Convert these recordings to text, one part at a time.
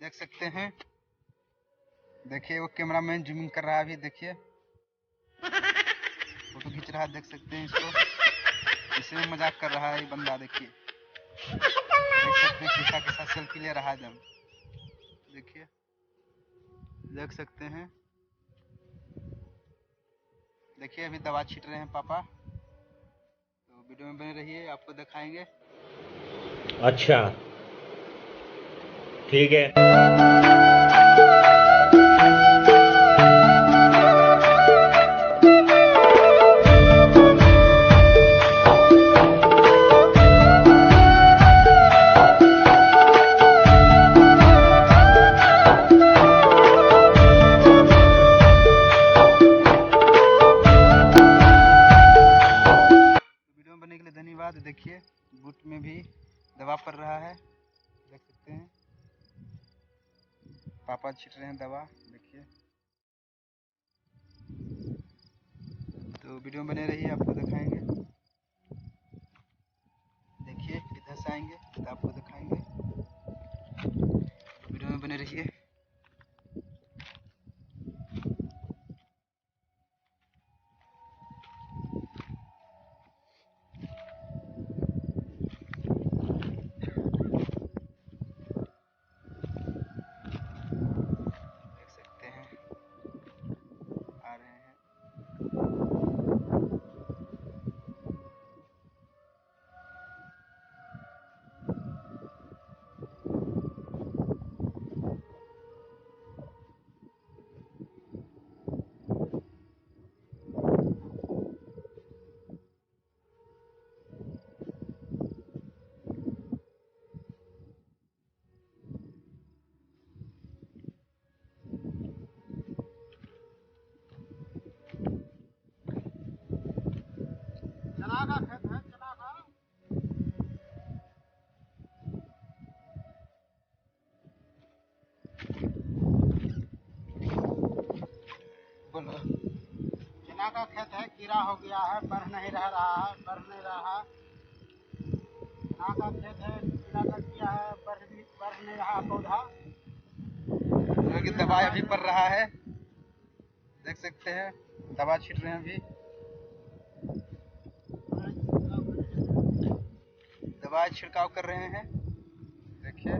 देख सकते हैं। देखिए वो कैमरामैन जूमिंग कर रहा है अभी। देखिए फोटो खींच रहा है, देख सकते हैं इसको। इसे में मजाक कर रहा है ये बंदा। देखिए देख सकते हैं शीशा के साथ सेल्फी ले रहा है एकदम। देखिए देख सकते हैं। देखिए अभी दवा छीट रहे हैं पापा। तो वीडियो में बने रहिए, आपको दिखाएंगे। अच्छा ठीक है। वीडियो में बनने के लिए धन्यवाद। देखिए बूट में भी दवा पड़ रहा है, देख सकते हैं। पापा छीट रहे हैं दवा। देखिए तो वीडियो में बने रहिए, आपको दिखाएंगे। देखिए इधर से आएंगे तो आपको दिखाएंगे। वीडियो में बने रहिए। देख सकते हैं आ रहे हैं। चना का खेत है, चना का। बोलो। चना का खेत है, कीड़ा हो गया है, बढ़ नहीं रहा है, बढ़ नहीं रहा है। चना का खेत है, कीड़ा कर दिया है, बढ़ नहीं रहा पौधा। क्योंकि दवाई अभी पड़ रहा है, देख सकते हैं। दवा छीट रहे हैं अभी। दवाई छिड़काव कर रहे हैं। देखिए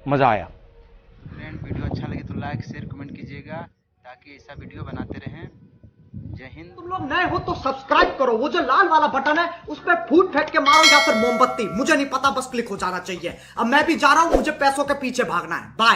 मजा आया। फ्रेंड वीडियो अच्छा लगे तो लाइक शेयर कमेंट कीजिएगा, ताकि ऐसा वीडियो बनाते रहें। जय हिंद। तुम लोग नए हो तो सब्सक्राइब करो, वो जो लाल वाला बटन है उस पर फूट फेंक के मारो या फिर मोमबत्ती, मुझे नहीं पता, बस क्लिक हो जाना चाहिए। अब मैं भी जा रहा हूं, मुझे पैसों के पीछे भागना है। बाय।